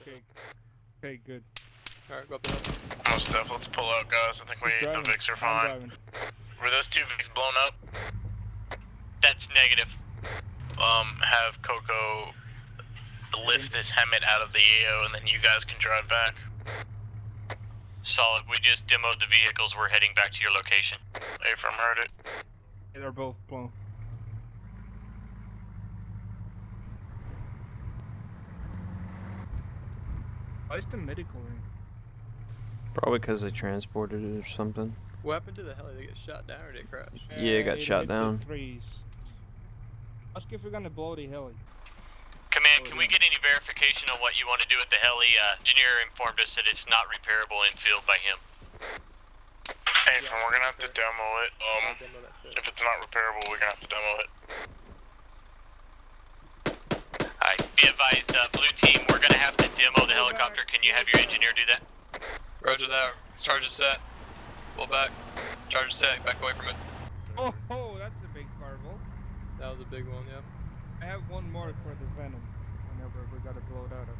Okay. Okay, good. Alright, go up the hill. Most def, let's pull out, guys. I think the Vics are fine. Were those two Vics blown up? That's negative. Have Coco lift this Hemet out of the AO and then you guys can drive back. Solid, we just demoed the vehicles, we're heading back to your location. Affirm heard it. Yeah, they're both blown. Why is the medical ring? Probably because they transported it or something. What happened to the heli? Did it get shot down or did it crash? Yeah, it got shot down. Ask if we're gonna blow the heli. Command, can we get any verification on what you want to do with the heli? Engineer informed us that it's not repairable in field by him. Affirm, we're gonna have to demo it. If it's not repairable, we're gonna have to demo it. Alright, be advised, blue team, we're gonna have to demo the helicopter. Can you have your engineer do that? Roger that. Charge is set. Pull back. Charge is set. Back away from it. Oh, that's a big fireball. That was a big one, yeah. I have one more for the venom. Whenever we gotta blow it out of.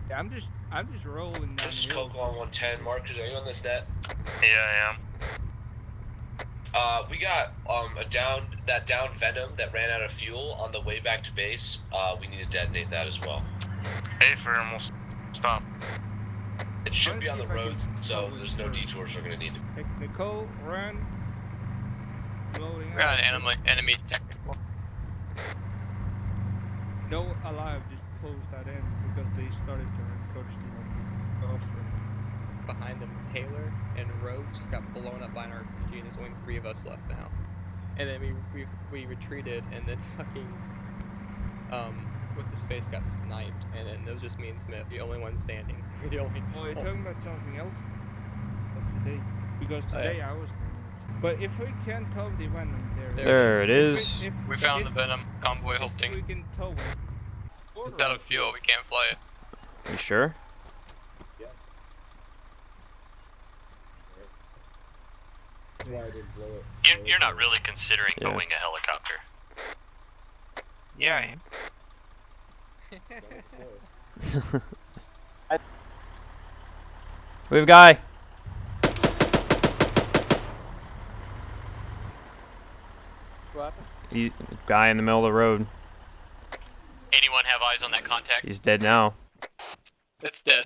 Yeah, I'm just rolling down. This is Coco on 110. Mark, is anyone on this net? Yeah, I am. We got that down Venom that ran out of fuel on the way back to base. We need to detonate that as well. Affirm, we'll stop. It should be on the road, so there's no detours we're gonna need. Nicole, run. Loading We're on enemy technical. No alive, just close that in because they started to approach the offer. Behind them, Taylor and Rhodes got blown up by an RPG, and there's only 3 of us left now. And then we retreated, and then fucking what's his face got sniped, and then it was just me and Smith, the only one standing. The only. Oh, you're talking about something else? Today, because today I was. But if we can tow the venom there it is. We found the venom convoy halting. We can tow it. It's out of fuel. We can't fly it. You sure? That's why I didn't blow it. You're not really considering owning a helicopter. Yeah, I am. We have a guy. What happened? He's a guy in the middle of the road. Anyone have eyes on that contact? He's dead now. It's dead.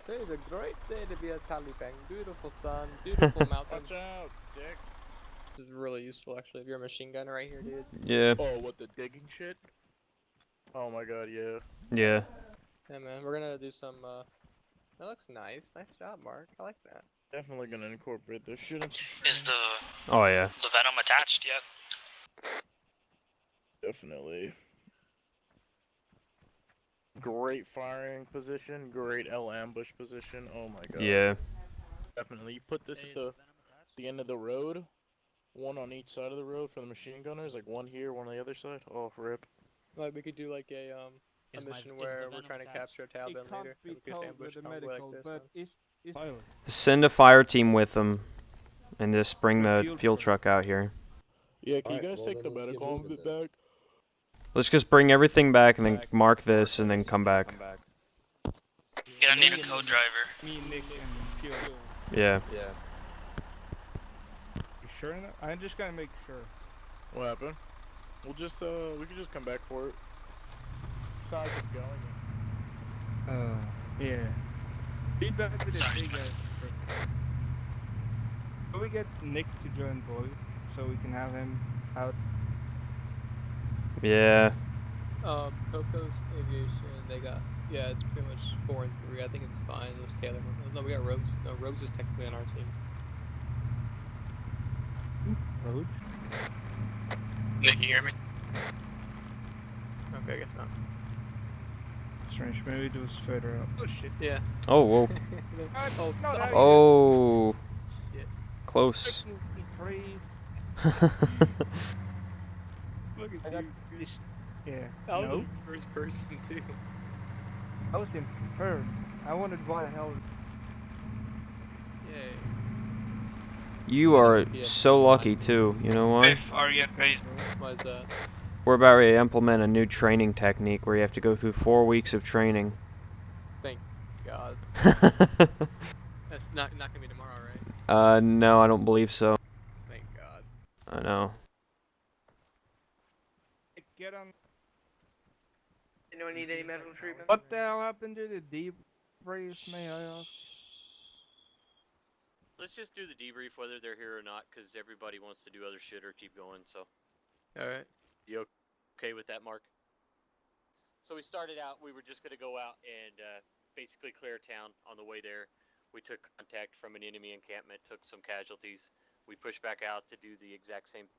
Today's a great day to be a Taliban. Beautiful sun, beautiful mountains. Watch out, dick. This is really useful actually if you're a machine gunner right here, dude. Yeah. Oh, what, the digging shit? Oh my god, yeah. Yeah. Yeah, man, we're gonna do some, that looks nice. Nice job, Mark. I like that. Definitely gonna incorporate this shit into Is the Oh yeah. venom attached yet? Definitely. Great firing position, great L ambush position. Oh my god. Yeah. Definitely. You put this at the end of the road, one on each side of the road for the machine gunners, like one here, one on the other side. Oh, rip. Like we could do like a mission where we're trying to capture a Taliban leader. And we could just ambush a convoy like this. But it's Send a fire team with them, and just bring the fuel truck out here. Yeah, can you guys take the medical bit back? Let's just bring everything back and then mark this and then come back. Yeah, I need a co-driver. Me, Nick, and Fuel. Yeah. Yeah. You sure enough? I'm just gonna make sure. What happened? We'll just we can just come back for it. It's not like it's going. Yeah. Feedback with the big ass trip. Can we get Nick to join Blue so we can have him out? Yeah. Coco's aviation, they got, yeah, it's pretty much 4 and 3. I think it's fine. This Taylor one. No, we got Rhodes. No, Rhodes is technically on our team. Road? Nick, you hear me? Okay, I guess not. Strange, maybe it was further up. Oh shit. Yeah. Oh whoa. Oh, no, that Oh. shit. Close. Look, it's I got you. this. Yeah. I was No. the first person too. I was in third. I wondered why the hell. Yay. You are so lucky too. You know why? Why is that? We're about to implement a new training technique where you have to go through 4 weeks of training. Thank God. That's not gonna be tomorrow, right? No, I don't believe so. Thank God. I know. Get on. Anyone need any medical treatment? What the hell happened to the debrief, may I ask? Let's just do the debrief whether they're here or not, because everybody wants to do other shit or keep going, so. Alright. You okay with that, Mark? So we started out, we were just going to go out and basically clear town. On the way there, we took contact from an enemy encampment, took some casualties. We pushed back out to do the exact same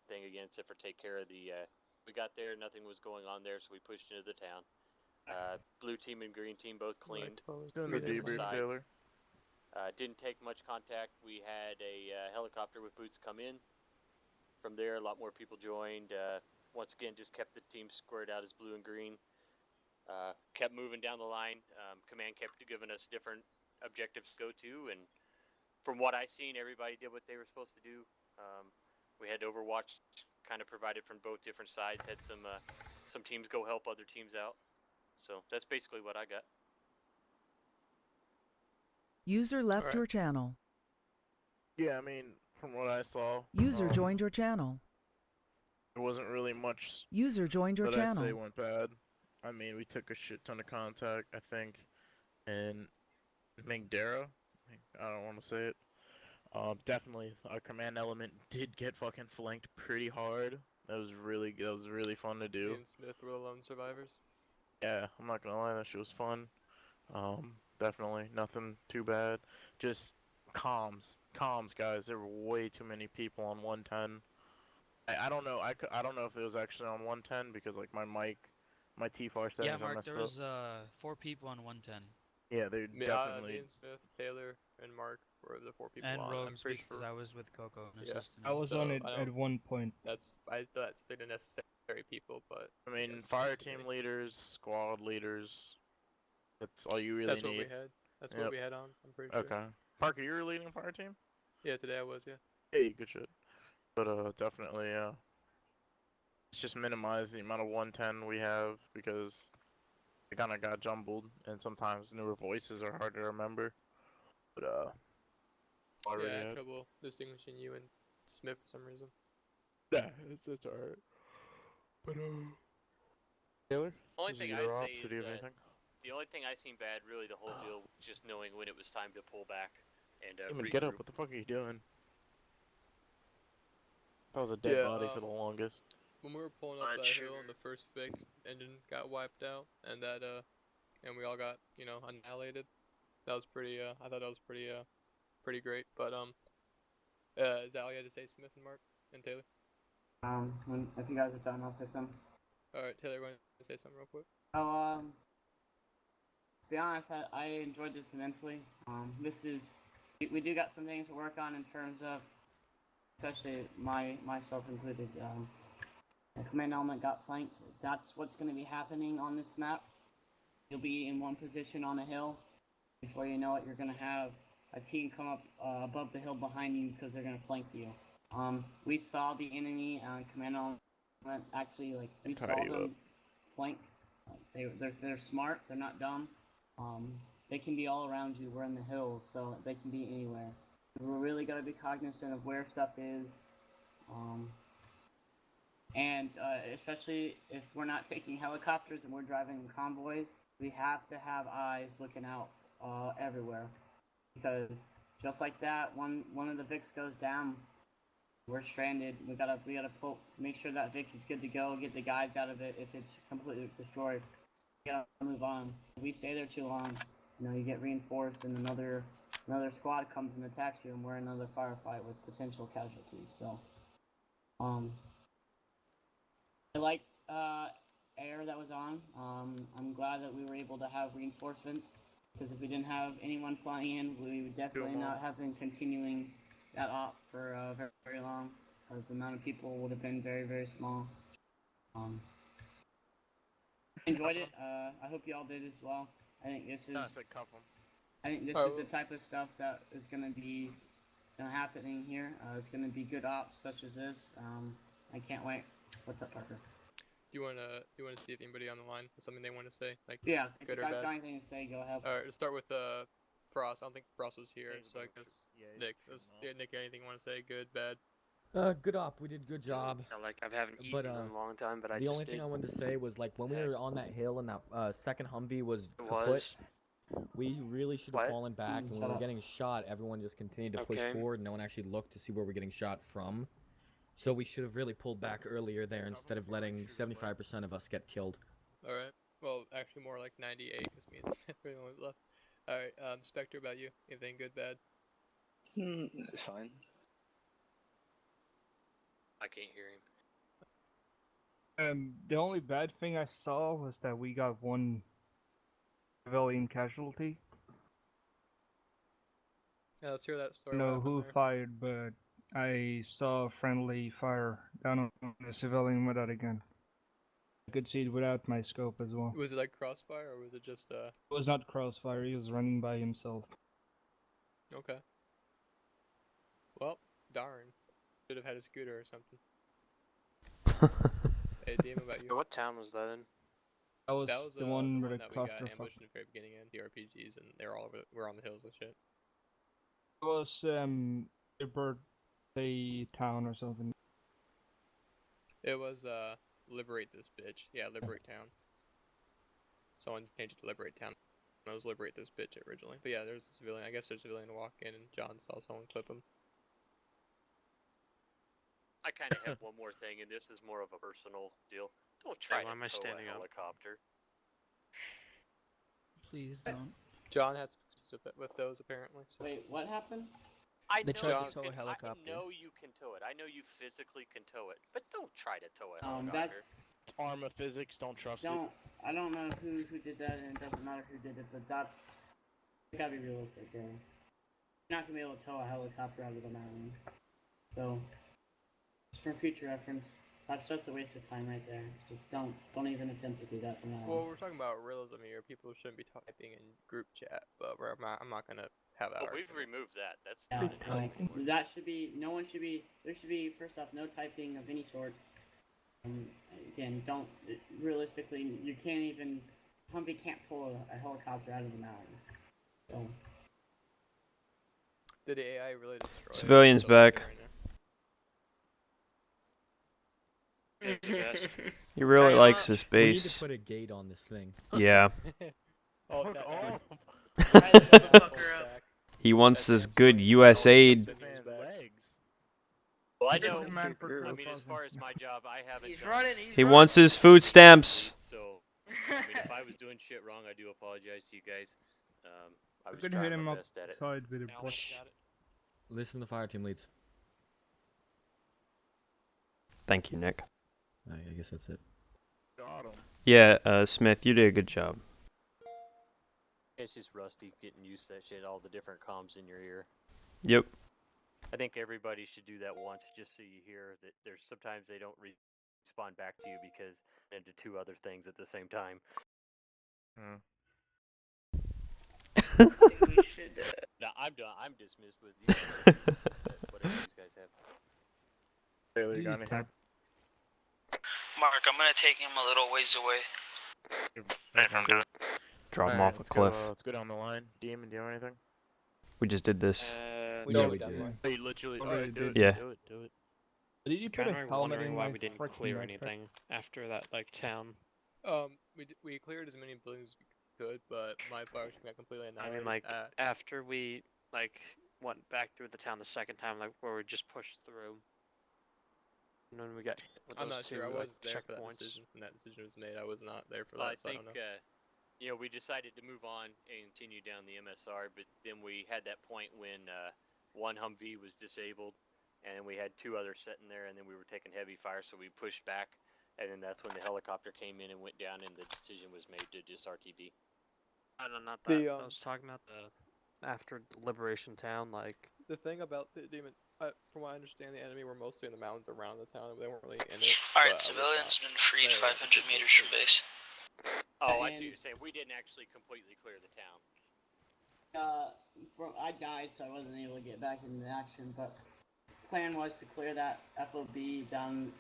thing again, except for take care of the... we got there, nothing was going on there, so we pushed into the town. Blue team and green team both cleaned. Doing the debrief, Taylor. Didn't take much contact. We had a helicopter with boots come in. From there, a lot more people joined. Once again, just kept the team squared out as blue and green. Kept moving down the line. Command kept giving us different objectives to go to, and from what I seen, everybody did what they were supposed to do. We had Overwatch kind of provided from both different sides. Had some teams go help other teams out. So that's basically what I got. User left your channel. Yeah, I mean, from what I saw, User joined your channel. there wasn't really much User joined your that channel. I say went bad. I mean, we took a shit ton of contact, I think, in Mingdara. I don't want to say it. Definitely, our command element did get fucking flanked pretty hard. That was really fun to do. Me and Smith were the lone survivors. Yeah, I'm not gonna lie, that shit was fun. Definitely nothing too bad. Just comms, guys. There were way too many people on 110. I don't know. I don't know if it was actually on 110 because like my mic, my T-FAR settings are messed up. Yeah, Mark, there was 4 people on 110. Yeah, they're definitely. Me and Smith, Taylor, and Mark were the 4 people and on. Rogues, I'm pretty because sure. I was with Coco. Yeah. I was on it at one point. That's been a necessary people, but. I mean, fireteam leaders, squad leaders. That's all you really need. That's what we had. That's what we had on. I'm pretty sure. Okay. Parker, you were leading fireteam? Yeah, today I was. Yeah. Yeah, good shit. But definitely, let's just minimize the amount of 110 we have because it kind of got jumbled, and sometimes newer voices are hard to remember. But I had trouble distinguishing you and Smith for some reason. Yeah, it's alright. But Taylor, Only thing I'd say is the only thing I seen bad, really, the whole deal, was just knowing when it was time to pull back and even get up. What the fuck are you doing? That was a dead body for the longest. When we were pulling up that hill and the first fix engine got wiped out, and that and we all got annihilated. That was pretty. I thought that was pretty great. But is that all you had to say, Smith and Mark and Taylor? If you guys are done, I'll say something. All right, Taylor, want to say something real quick? Oh, to be honest, I enjoyed this immensely. We do got some things to work on in terms of, especially myself included. The command element got flanked. That's what's going to be happening on this map. You'll be in one position on a hill. Before you know it, you're going to have a team come up above the hill behind you because they're going to flank you. We saw the enemy command element actually, we saw them flank. They're smart. They're not dumb. They can be all around you. We're in the hills, so they can be anywhere. We're really got to be cognizant of where stuff is. And especially if we're not taking helicopters and we're driving convoys, we have to have eyes looking out everywhere. Because just like that, one of the Vics goes down, we're stranded. We gotta make sure that Vic is good to go. Get the guys out of it if it's completely destroyed. We gotta move on. If we stay there too long, you get reinforced, and another squad comes and attacks you, and we're in another firefight with potential casualties. So, I liked air that was on. I'm glad that we were able to have reinforcements, because if we didn't have anyone flying in, we would definitely not have been continuing that op for very, very long, because the amount of people would have been very, very small. Enjoyed it. I hope you all did as well. I think this is. No, I said cuff 'em. I think this is the type of stuff that is gonna be happening here. It's gonna be good ops such as this. I can't wait. What's up, Parker? Do you wanna see if anybody on the line has something they want to say? Like Yeah, good if or I've bad? got anything to say, go ahead. Alright, let's start with Frost. I don't think Frost was here, He's so I about to- guess yeah, he's Nick. shooting off. Yeah, Nick, anything you want to say? Good, bad? Good op. We did a good job. Like I haven't eaten But in a long time, but I the just only did. thing I wanted to say was like when we Yeah. were on that hill and that second Humvee was It kaput, was. we really should have What? fallen back. And when we were getting shot, everyone just continued to push Okay. forward. No one actually looked to see where we're getting shot from. So we should have really pulled back earlier there instead of letting 75% of us get killed. Alright. Well, actually more like 98, because me and Smith are the only ones left. Alright, Spectre, about you? Anything good, bad? It's fine. I can't hear him. The only bad thing I saw was that we got one civilian casualty. Yeah, let's hear that I story. don't know what who happened fired, but I saw friendly fire down on a civilian without a gun. I could see it without my scope as well. there? Was it like crossfire, or was it just It was not crossfire, he was running by himself. Okay. Well, darn. Should have had a scooter or something. Hey, DM, about you? What town was that in? That was the one with a that we got clusterfuck. ambushed in the very beginning in the RPGs, and they're all over. We're on the hills and shit. It was a birthday town or something. It was liberate this bitch. Yeah, liberate town. Someone changed it to liberate town. It was liberate this bitch originally. But yeah, there's a civilian. I guess there's a civilian walk in, and John saw someone clip him. I kind of have one more thing, and this is more of a personal deal. Don't try why am I to tow a standing up? helicopter. Please don't. John has with those apparently. So. Wait, what happened? I They know tried you to tow a can, helicopter. I know you can tow it. I know you physically can tow it, but don't try to tow a helicopter. That's Arma physics, don't trust it. I don't know who did that, and it doesn't matter who did it, but that's. You gotta be realistic there. You're not gonna be able to tow a helicopter out of the mountain. So, just for future reference, that's just a waste of time right there. So don't even attempt to do that from now on. Well, we're talking about realism here. People shouldn't be typing in group chat, but I'm not gonna have that. We've removed that. That's Yeah, not an issue. that should be. No one should be. There should be first off no typing of any sorts. Again, don't. Realistically, you can't even. Humvee can't pull a helicopter out of the mountain. So. Did the AI really destroy it? Civilians So back. He really likes this We need base. to put a gate on this thing. Yeah. Oh, Fuck that off. He wants this good US aid. Man's legs. Well, I He's know. looking man for I growth, mean, as far as my job, I haven't. He's done running. He wants his food stamps. So, I mean, if I was doing shit wrong, I do apologize to you guys. I was We're gonna hit trying him my best at it. upside with a brush. Listen to fire team leads. Thank you, Nick. I guess that's it. Got him. Yeah, Smith, you did a good job. It's just rusty getting used to that shit, all the different comms in your ear. Yep. I think everybody should do that once, just so you hear that there's sometimes they don't respond back to you because they're into two other things at the same time. I think we should. No, I'm done. I'm dismissed with you. Whatever these guys have. Taylor, you got anything? Mark, I'm gonna take him a little ways away. Drop him Alright, off a cliff. Let's go down the line. Demon, do you have anything? We just did this. We Yeah, did we that did. one. Oh, you literally. Oh, Alright, you do it. did. Yeah. Do it. Did you put a Kinda helmet wondering in why my we didn't freaking clear backpack? anything after that like town. We cleared as many buildings as we could, but my fire team got completely I annihilated. mean, like after we like went back through the town the second time, like where we just pushed through. And then we got hit with I'm those not sure. I two, like, wasn't there for that checkpoints. decision. When that decision was made, I was not there for Well, that, I so I think, don't know. you know, we decided to move on and continue down the MSR, but then we had that point when one Humvee was disabled, and we had two others sitting there, and then we were taking heavy fire, so we pushed back, and then that's when the helicopter came in and went down, and the decision was made to just RTB. I don't know, not that. I was talking about the after Liberation Town, like The thing about the demon, from what I understand, the enemy were mostly in the mountains around the town. They weren't really in it. Alright, but I was civilians not been freed there 500 to meters from base. Oh, I see what you're saying. We didn't actually completely clear the town. I died, so I wasn't able to get back into action, but plan was to clear that FOB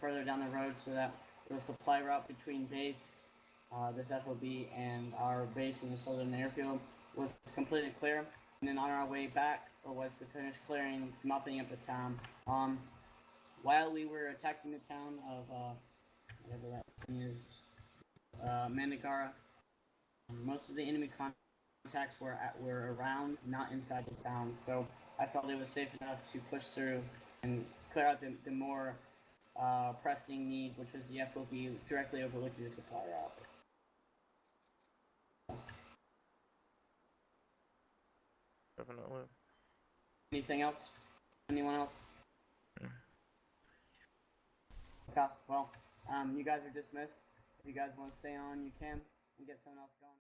further down the road so that the supply route between base, this FOB, and our base in the southern airfield was completely clear. And then on our way back was to finish clearing, mopping up the town. While we were attacking the town of whatever that thing is, Mandagara, most of the enemy contacts were around, not inside the town. So I felt it was safe enough to push through and clear out the more pressing need, which was the FOB directly overlooking the supply route. Definitely. Anything else? Anyone else? Okay, well, you guys are dismissed. If you guys want to stay on, you can, and get someone else going.